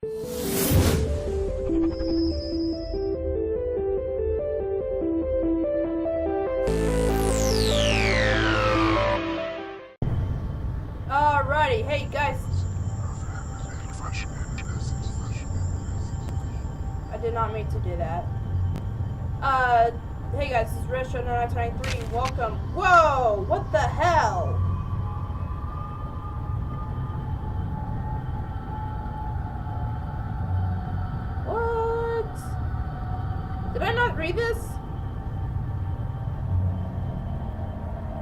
Alrighty, hey guys. I did not mean to do that. Hey guys, this is Retro 993. Welcome. Whoa! What the hell? What? Did I not read this?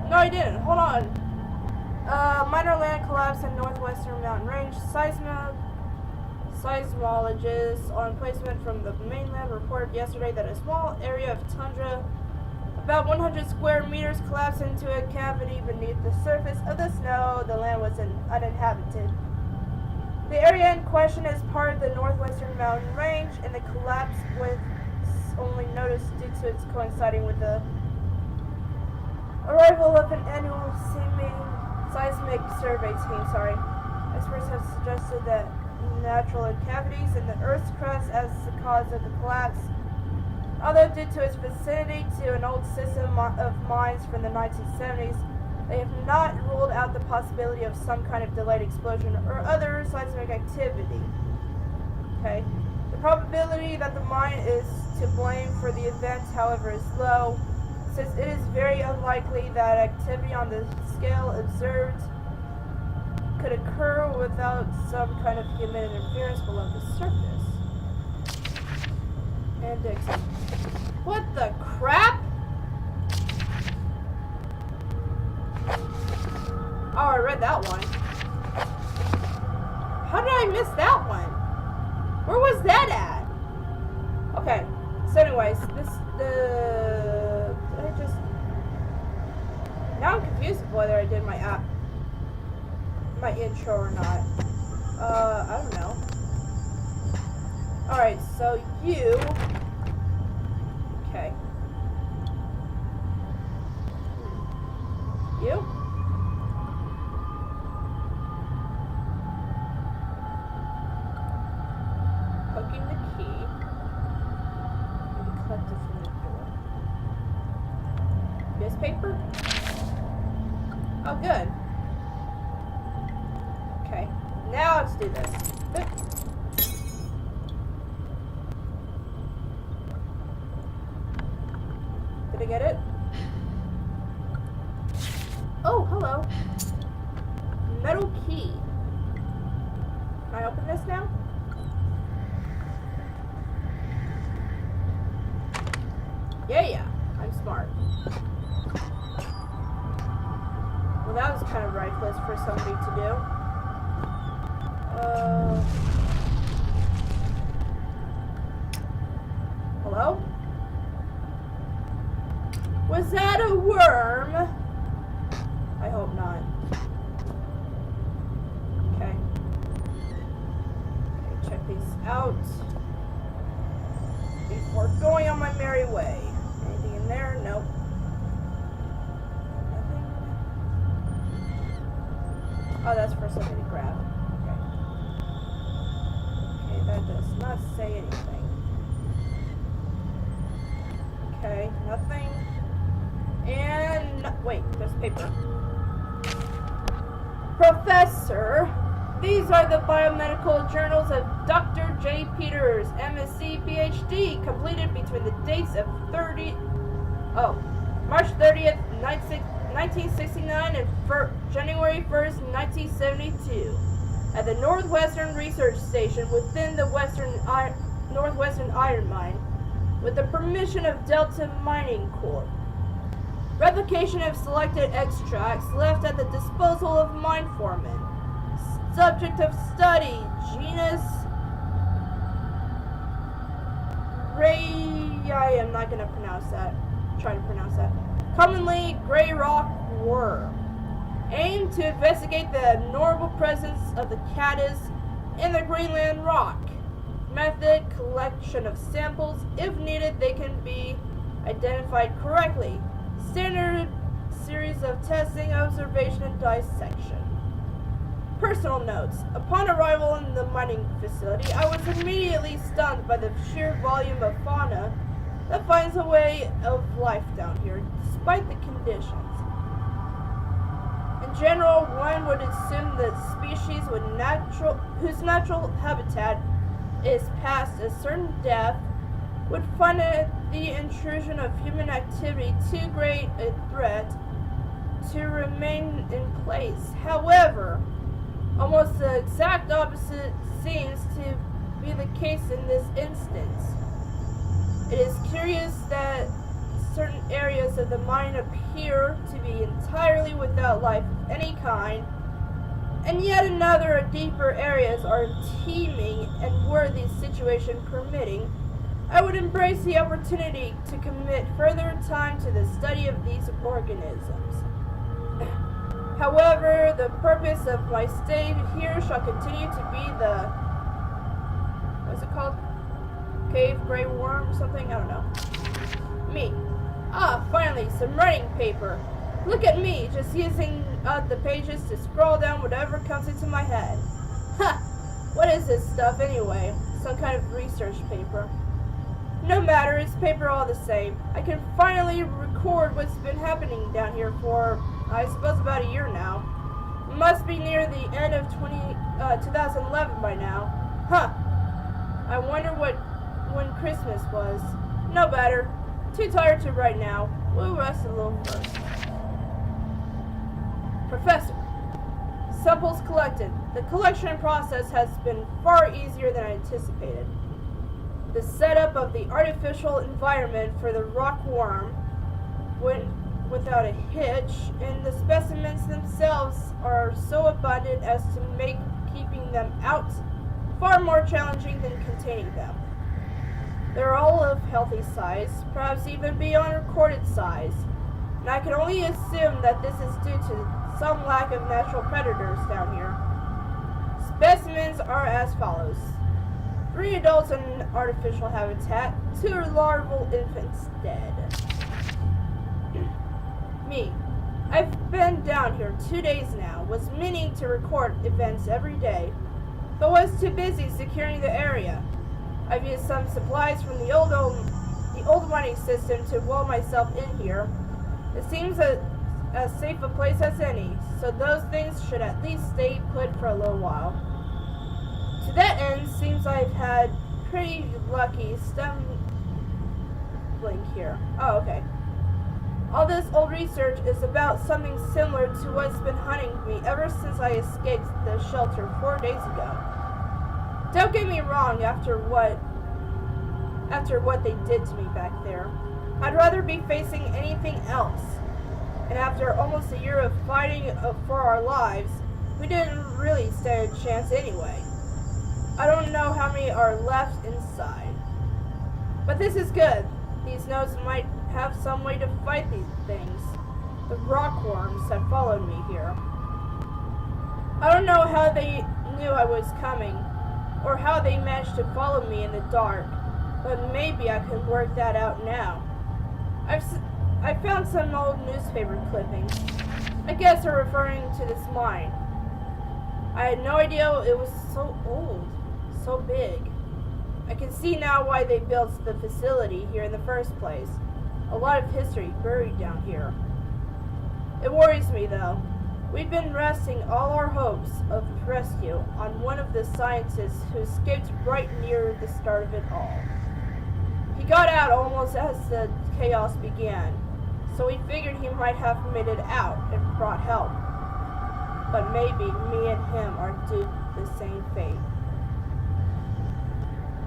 No, I didn't. Hold on. Minor land collapse in northwestern mountain range. Seismologists on placement from the mainland reported yesterday that a small area of tundra, about 100 square meters, collapsed into a cavity beneath the surface of the snow. The land was uninhabited. The area in question is part of the northwestern mountain range, and the collapse was only noticed due to its coinciding with the arrival of an annual seismic survey team. Experts have suggested that natural cavities in the Earth's crust as the cause of the collapse, although due to its vicinity to an old system of mines from the 1970s, they have not ruled out the possibility of some kind of delayed explosion or other seismic activity. Okay. The probability that the mine is to blame for the events, however, is low, since it is very unlikely that activity on the scale observed could occur without some kind of human interference below the surface. And what the crap? Oh, I read that one. How did I miss that one? Where was that at? Okay, so anyways, now I'm confused with whether I did my intro or not. I don't know. Alright, so you... Okay. You? Poking the key. And collect it from the door. This paper? Oh, good. Okay, now let's do this. Did I get it? Oh, hello. Metal key. Can I open this now? Yeah, I'm smart. Well, that was kind of reckless for somebody to do. Hello? Was that a worm? I hope not. Okay. Okay, check these out before going on my merry way. Anything in there? Nope. Nothing. Oh, that's for somebody to grab. That does not say anything. Okay, nothing. And wait, there's paper. Professor, these are the biomedical journals of Dr. J. Peters, MSc, PhD, completed between the dates of March 30th, 1969 and January 1st, 1972. At the Northwestern Research Station within the Northwestern Iron Mine, with the permission of Delta Mining Corp. Replication of selected extracts left at the disposal of mine foreman. Subject of study, genus I am not going to try to pronounce that. Commonly, gray rock worm. Aim to investigate the abnormal presence of the caddis in the Greenland rock. Method, collection of samples. If needed, they can be identified correctly. Standard series of testing, observation, and dissection. Personal notes. Upon arrival in the mining facility, I was immediately stunned by the sheer volume of fauna that finds a way of life down here, despite the conditions. In general, one would assume that species whose natural habitat is past a certain depth would find the intrusion of human activity too great a threat to remain in place. However, almost the exact opposite seems to be the case in this instance. It is curious that certain areas of the mine appear to be entirely without life of any kind, and yet another deeper areas are teeming, and were the situation permitting, I would embrace the opportunity to commit further time to the study of these organisms. However, the purpose of my stay here shall continue to be the, what's it called? Cave gray worm or something? I don't know. Me. Ah, finally, some writing paper. Look at me, just using the pages to scroll down whatever comes into my head. Ha! What is this stuff anyway? Some kind of research paper. No matter, it's paper all the same. I can finally record what's been happening down here for, I suppose, about a year now. It must be near the end of 2011 by now. Huh. I wonder when Christmas was. No matter. Too tired to write now. We'll rest a little first. Professor. Samples collected. The collection process has been far easier than I anticipated. The setup of the artificial environment for the rock worm went without a hitch, and the specimens themselves are so abundant as to make keeping them out far more challenging than containing them. They're all of healthy size, perhaps even beyond recorded size, and I can only assume that this is due to some lack of natural predators down here. Specimens are as follows. 3 adults in an artificial habitat, 2 larval infants dead. Me. I've been down here 2 days now, was meaning to record events every day, but was too busy securing the area. I've used some supplies from the old mining system to wall myself in here. It seems as safe a place as any, so those things should at least stay put for a little while. To that end, seems I've had pretty lucky stumbling here. Oh, okay. All this old research is about something similar to what's been hunting me ever since I escaped the shelter 4 days ago. Don't get me wrong, after what they did to me back there, I'd rather be facing anything else. And after almost a year of fighting for our lives, we didn't really stand a chance anyway. I don't know how many are left inside. But this is good. These notes might have some way to fight these things. The rockworms have followed me here. I don't know how they knew I was coming, or how they managed to follow me in the dark, but maybe I can work that out now. I found some old newspaper clippings. I guess they're referring to this mine. I had no idea it was so old. So big. I can see now why they built the facility here in the first place. A lot of history buried down here. It worries me though. We've been resting all our hopes of rescue on one of the scientists who escaped right near the start of it all. He got out almost as the chaos began, so we figured he might have made it out and brought help. But maybe me and him are due the same fate.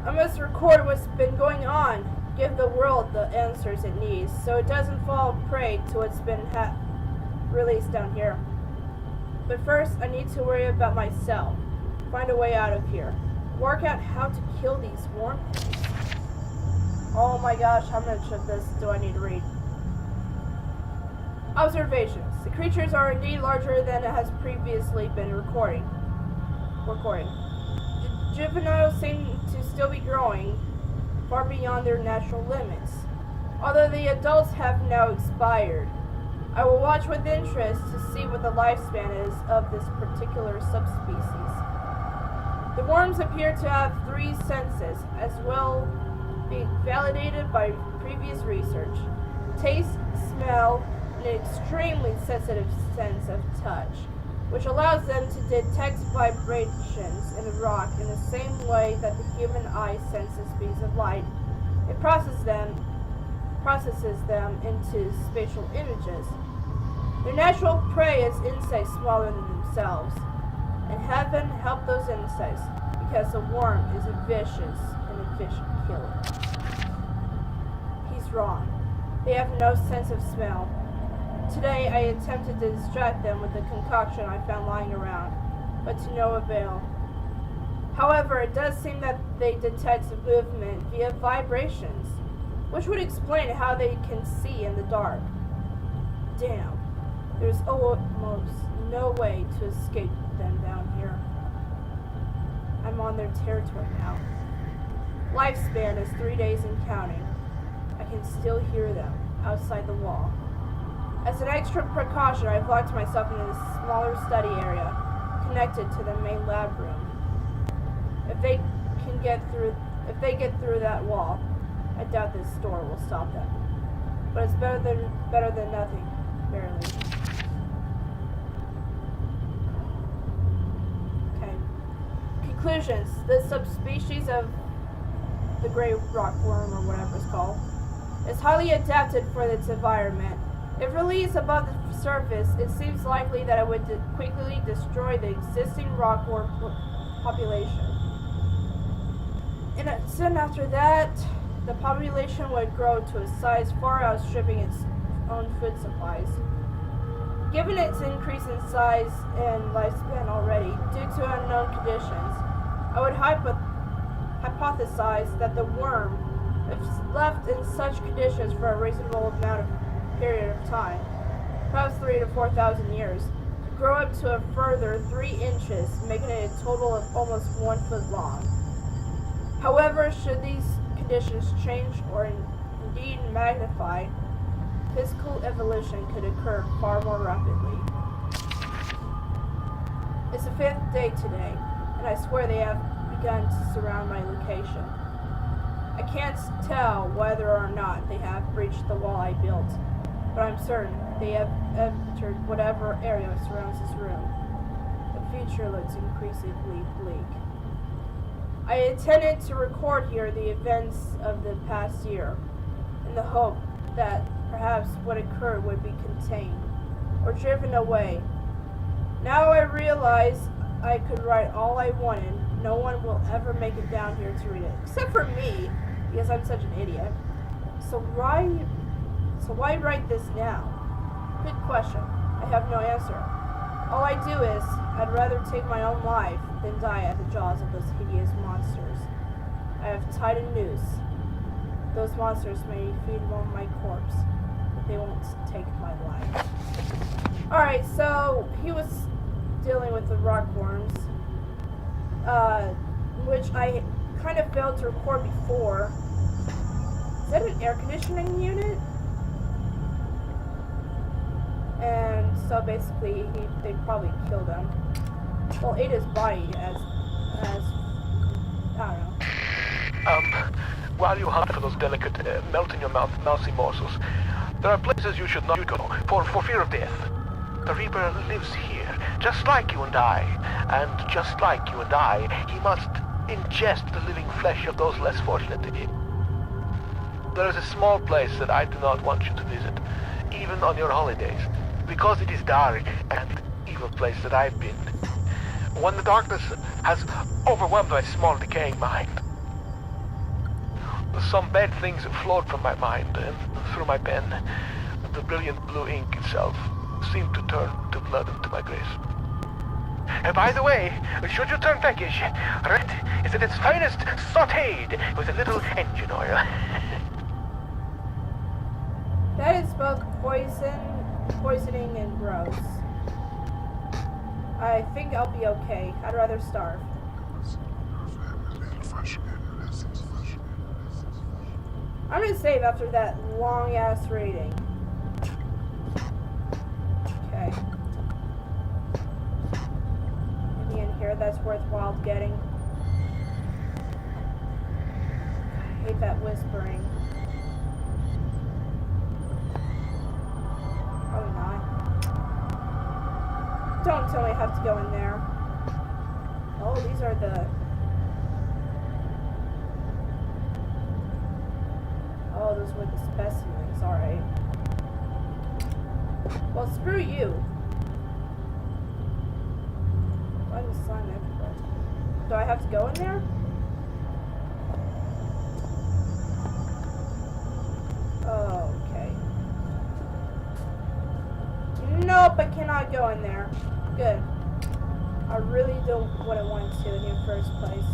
I must record what's been going on, give the world the answers it needs, so it doesn't fall prey to what's been released down here. But first, I need to worry about myself, find a way out of here, work out how to kill these worm things. Oh my gosh, how much of this do I need to read? Observations. The creatures are indeed larger than it has previously been recording. Juveniles seem to still be growing far beyond their natural limits, although the adults have now expired. I will watch with interest to see what the lifespan is of this particular subspecies. The worms appear to have 3 senses, as well being validated by previous research: taste, smell, and an extremely sensitive sense of touch, which allows them to detect vibrations in a rock in the same way that the human eye senses beams of light. It processes them into spatial images. Their natural prey is insects smaller than themselves, and heaven help those insects, because the worm is a vicious and efficient killer. He's wrong. They have no sense of smell. Today I attempted to distract them with the concoction I found lying around, but to no avail. However, it does seem that they detect movement via vibrations, which would explain how they can see in the dark. Damn, there's almost no way to escape them down here. I'm on their territory now. Lifespan is 3 days and counting. I can still hear them outside the wall. As an extra precaution, I've locked myself in a smaller study area connected to the main lab room. If they get through that wall, I doubt this door will stop them. But it's better than nothing, barely. Okay. Conclusions. The subspecies of the gray rockworm, or whatever it's called, is highly adapted for its environment. If released above the surface, it seems likely that it would quickly destroy the existing rockworm population. And soon after that, the population would grow to a size far outstripping its own food supplies. Given its increase in size and lifespan already, due to unknown conditions, I would hypothesize that the worm, if left in such conditions for a reasonable period of time, perhaps 3,000 to 4,000 years, could grow up to a further 3 inches, making it a total of almost 1 foot long. However, should these conditions change or indeed magnify, physical evolution could occur far more rapidly. It's the 5th day today, and I swear they have begun to surround my location. I can't tell whether or not they have breached the wall I built, but I'm certain they have entered whatever area surrounds this room. The future looks increasingly bleak. I intended to record here the events of the past year, in the hope that perhaps what occurred would be contained, or driven away. Now I realize I could write all I wanted. No one will ever make it down here to read it, except for me, because I'm such an idiot. So why write this now? Good question. I have no answer. All I do is, I'd rather take my own life than die at the jaws of those hideous monsters. I have tied a noose. Those monsters may feed on my corpse, but they won't take my life. Alright, so he was dealing with the rockworms, which I kind of failed to record before. Is that an air conditioning unit? And so basically, they probably killed him. Well, ate his body as I don't know. While you hunt for those delicate, melt-in-your-mouth mousy morsels, there are places you should not go, for fear of death. The Reaper lives here, just like you and I. And just like you and I, he must ingest the living flesh of those less fortunate than him. There is a small place that I do not want you to visit, even on your holidays, because it is dark and evil place that I've been. When the darkness has overwhelmed my small decaying mind. Some bad things flowed from my mind and through my pen. The brilliant blue ink itself seemed to turn to blood into my grasp. And by the way, should you turn peckish, red is at its finest sautéed with a little engine oil. That is both poisoning and gross. I think I'll be okay. I'd rather starve. I'm gonna save after that long-ass rating. that's worthwhile getting. I hate that whispering. Probably not. Don't tell me I have to go in there. Oh, these are the... Oh, those were the specimens. Alright. Well, screw you. Why does slime everywhere? Do I have to go in there? Okay. Nope, I cannot go in there. Good. I really don't want to in the first place.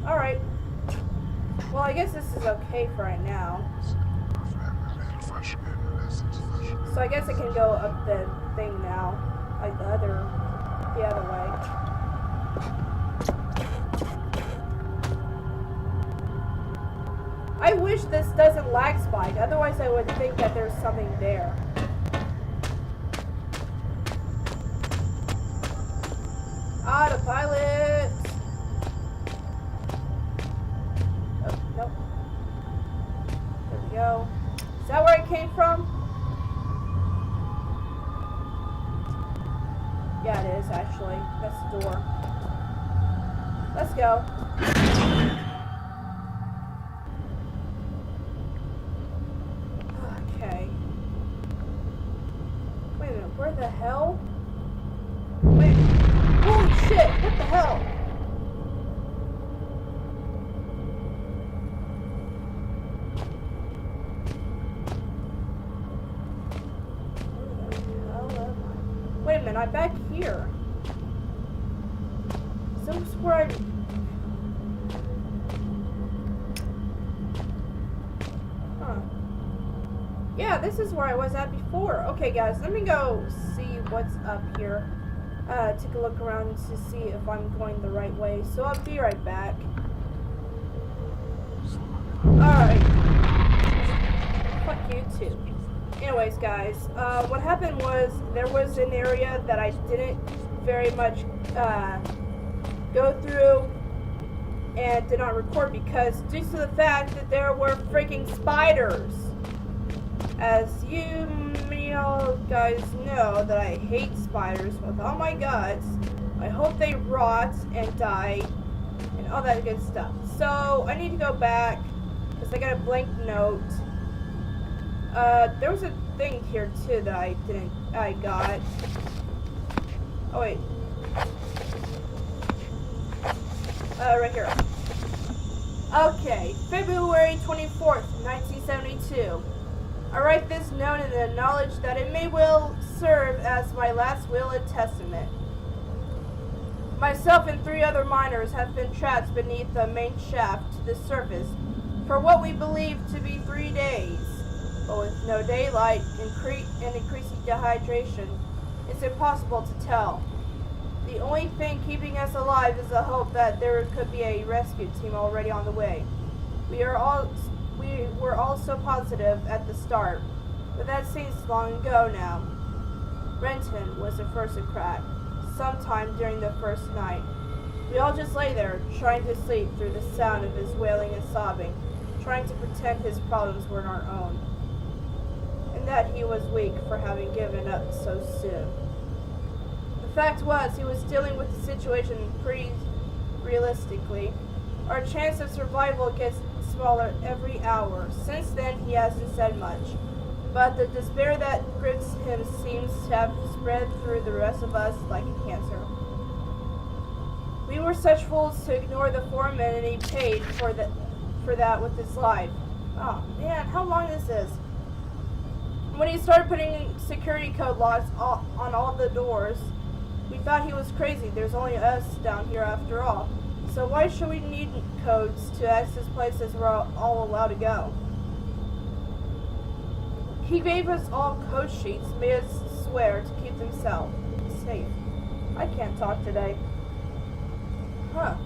Alright. Well, I guess this is okay for right now. So I guess I can go up the thing now. Like the other way. I wish this doesn't lag spike, otherwise I would think that there's something there. Autopilot! Oh, nope. There we go. Is that where I came from? Yeah, it is, actually. That's the door. Let's go. Okay. Wait a minute, where the hell? Wait. Holy shit, what the hell? Wait a minute, I'm back here. Is this where I... Huh. Yeah, this is where I was at before. Okay, guys, let me go see what's up here. Take a look around to see if I'm going the right way. So I'll be right back. Alright. Fuck you too. Anyways, guys, what happened was there was an area that I didn't very much go through and did not record because due to the fact that there were freaking spiders. As you all guys know that I hate spiders with all my guts. I hope they rot and die and all that good stuff. So I need to go back because I got a blank note. There was a thing here too that I got. Oh wait. Right here. Okay, February 24th, 1972. I write this note in the knowledge that it may well serve as my last will and testament. Myself and 3 other miners have been trapped beneath the main shaft to the surface for what we believe to be 3 days. But with no daylight and increasing dehydration, it's impossible to tell. The only thing keeping us alive is the hope that there could be a rescue team already on the way. We were all so positive at the start, but that seems long ago now. Renton was the first to crack, sometime during the first night. We all just lay there, trying to sleep through the sound of his wailing and sobbing, trying to pretend his problems were our own, and that he was weak for having given up so soon. The fact was, he was dealing with the situation pretty realistically. Our chance of survival gets smaller every hour. Since then, he hasn't said much, but the despair that grips him seems to have spread through the rest of us like a cancer. We were such fools to ignore the foreman, and he paid for that with his life. Oh man, how long is this? When he started putting security code locks on all the doors, we thought he was crazy. There's only us down here after all. So why should we need codes to access places we're all allowed to go? He gave us all code sheets, made us swear to keep them safe. I can't talk today. Huh.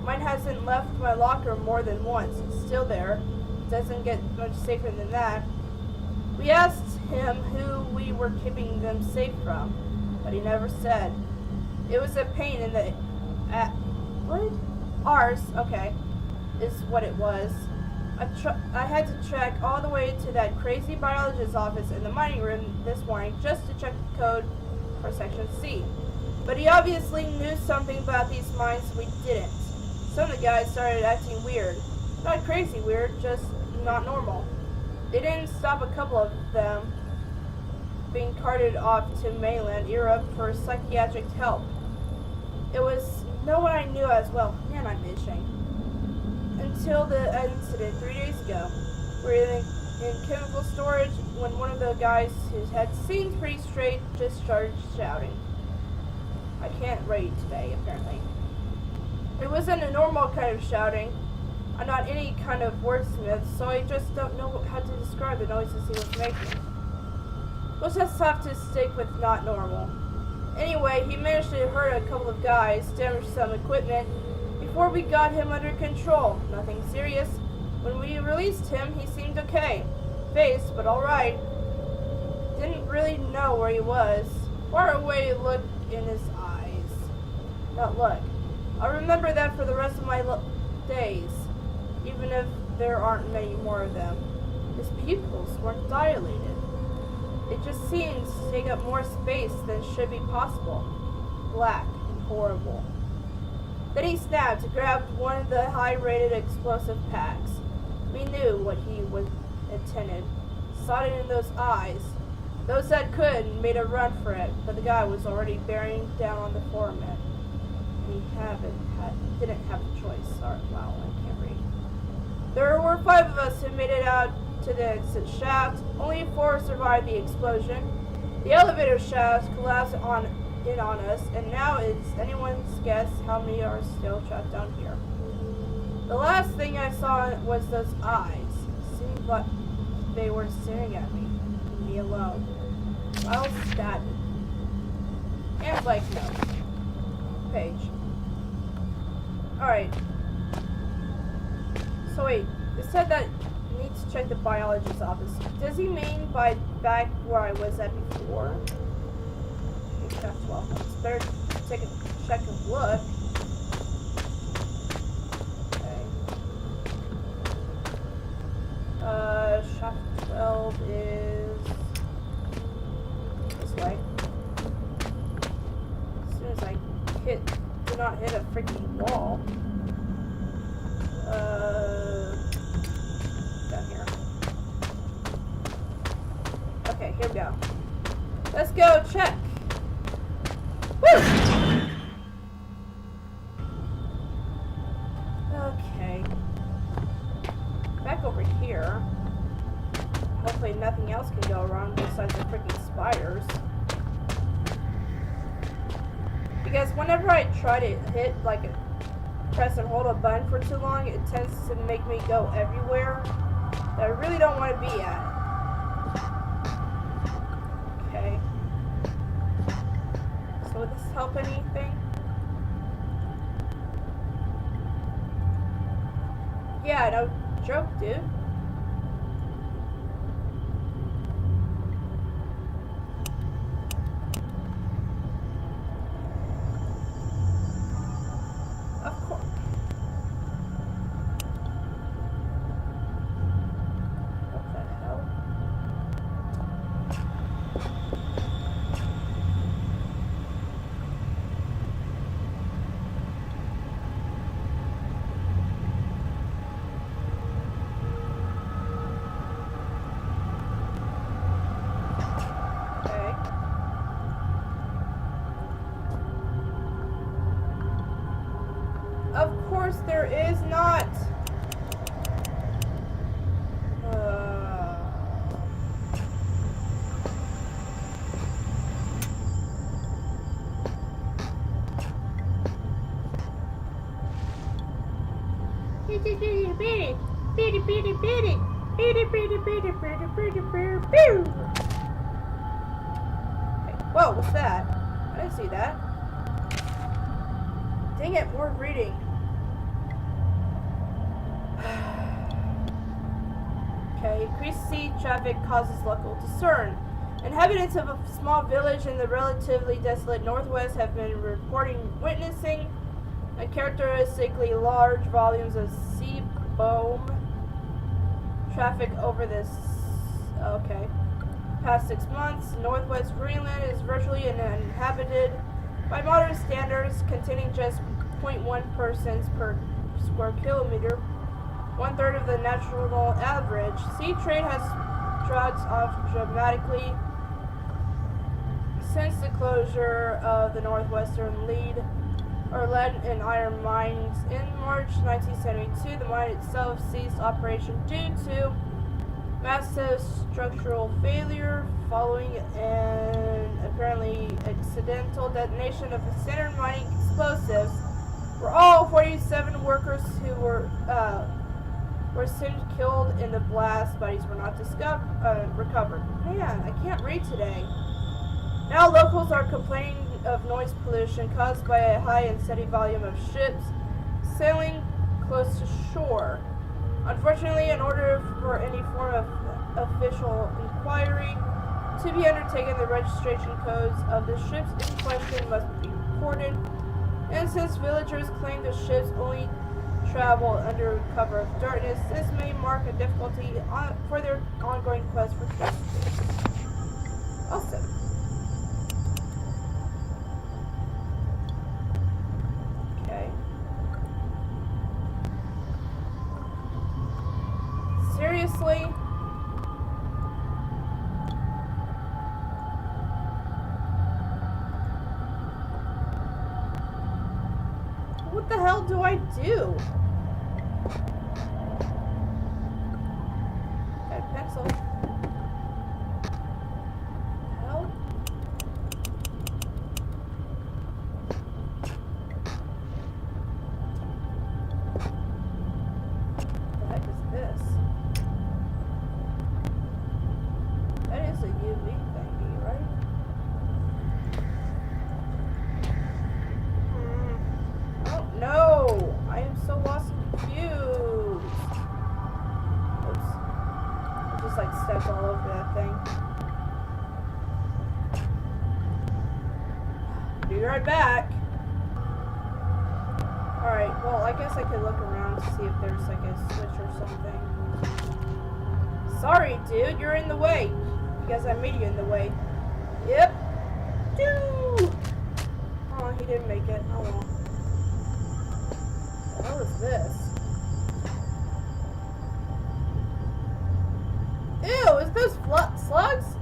Mine hasn't left my locker more than once. It's still there. It doesn't get much safer than that. We asked him who we were keeping them safe from, but he never said. It was a pain in the... what? Arse, okay, is what it was. I had to trek all the way to that crazy biologist's office in the mining room this morning just to check the code for Section C. But he obviously knew something about these mines we didn't. Some of the guys started acting weird. Not crazy weird, just not normal. They didn't stop a couple of them being carted off to mainland Europe for psychiatric help. It was no one I knew as well. Man, I'm itching. Until the incident 3 days ago. We were in chemical storage when one of the guys who had seemed pretty straight just started shouting. I can't read today, apparently. It wasn't a normal kind of shouting. I'm not any kind of wordsmith, so I just don't know how to describe the noises he was making. We'll just have to stick with not normal. Anyway, he managed to hurt a couple of guys, damage some equipment, before we got him under control. Nothing serious. When we released him, he seemed okay. Phased, but alright. Didn't really know where he was. Far away look in his eyes. Not look. I'll remember that for the rest of my days, even if there aren't many more of them. His pupils weren't dilated. It just seems to take up more space than should be possible. Black and horrible. Then he snapped, grabbed one of the high-rated explosive packs. We knew what he was intended. Saw it in those eyes. Those that could made a run for it, but the guy was already bearing down on the foreman. And he didn't have a choice. Sorry, wow, I can't read. There were 5 of us who made it out to the exit shaft. Only 4 survived the explosion. The elevator shaft collapsed in on us, and now it's anyone's guess how many are still trapped down here. The last thing I saw was those eyes. Seemed like they were staring at me alone. I'll stab it. And like no. Page. Alright. So wait, it said that you need to check the biologist's office. Does he mean by back where I was at before? Okay, shaft 12. It's better to take a check and look. Okay. Shaft 12 is this way. As soon as I do not hit a freaking wall. Down here. Okay, here we go. Let's go check. Woo! Okay. Back over here. Hopefully nothing else can go wrong besides the freaking spiders. Because whenever I try to hit, like, press and hold a button for too long, it tends to make me go everywhere that I really don't want to be at. Okay. So would this help anything? Yeah, no joke, dude. There is not. Whoa, what's that? I didn't see that. Dang it, more reading. Okay, increased sea traffic causes local concern. Inhabitants of a small village in the relatively desolate northwest have been reporting witnessing uncharacteristically large volumes of sea foam traffic over this past 6 months. Northwest Greenland is virtually uninhabited by modern standards, containing just 0.1 persons per square kilometer, 1/3 of the national average. Sea trade has dropped off dramatically since the closure of the northwestern lead lead and iron mines in March 1972. The mine itself ceased operation due to massive structural failure following an apparently accidental detonation of the standard mining explosives, where all 47 workers who were soon killed in the blast. Bodies were not recovered. Man, I can't read today. Now locals are complaining of noise pollution caused by a high and steady volume of ships sailing close to shore. Unfortunately, in order for any form of official inquiry to be undertaken, the registration codes of the ships in question must be recorded, and since villagers claim the ships only travel under cover of darkness, this may mark a difficulty for their ongoing quest for justice. Awesome. Okay. Seriously? What the hell do I do? Got a pencil. Hell? What the heck is this? That is a UV thingy, right? No! I am so lost and confused. Oops. I just like stepped all over that thing. Be right back. Alright, well, I guess I could look around to see if there's like a switch or something. Sorry, dude, you're in the way. Because I made you in the way. Yep. Doo! Oh, he didn't make it. Oh well. What the hell is this? Ew, is those slugs?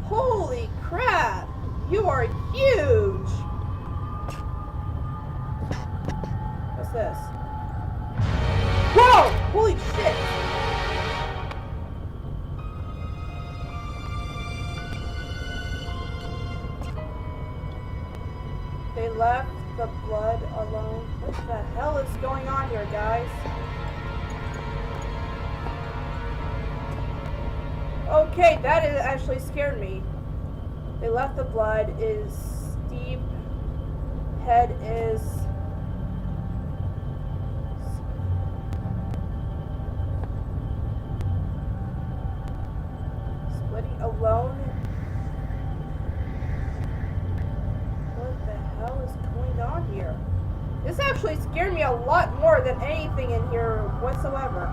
Holy crap! You are huge! What's this? Whoa! Holy shit! They left the blood alone. What the hell is going on here, guys? Okay, that actually scared me. They left the blood is steep. Head is splitting alone. What is going on here? This actually scared me a lot more than anything in here whatsoever.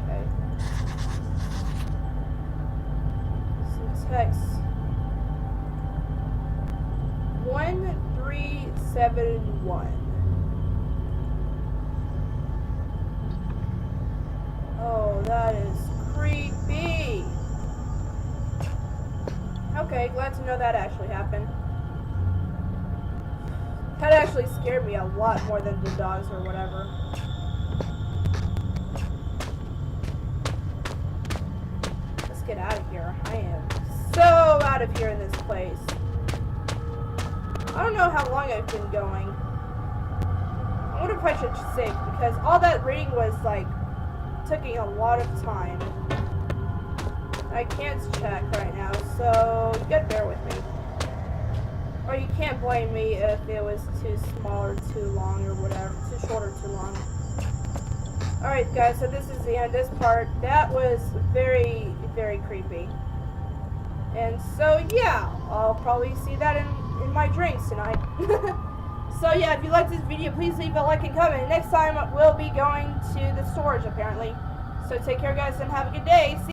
Okay. Some text. 1371. Oh, that is creepy. Okay, glad to know that actually happened. That actually scared me a lot more than the dogs or whatever. Let's get out of here. I am so out of here in this place. I don't know how long I've been going. I wonder if I should save, because all that reading was like taking a lot of time. I can't check right now, so you gotta bear with me. Or you can't blame me if it was too small or too long or whatever, too short or too long. Alright guys, so this is the end of this part. That was very, very creepy. And so yeah, I'll probably see that in my drinks tonight. So yeah, if you liked this video, please leave a like and comment. Next time we'll be going to the storage apparently. So take care guys and have a good day. See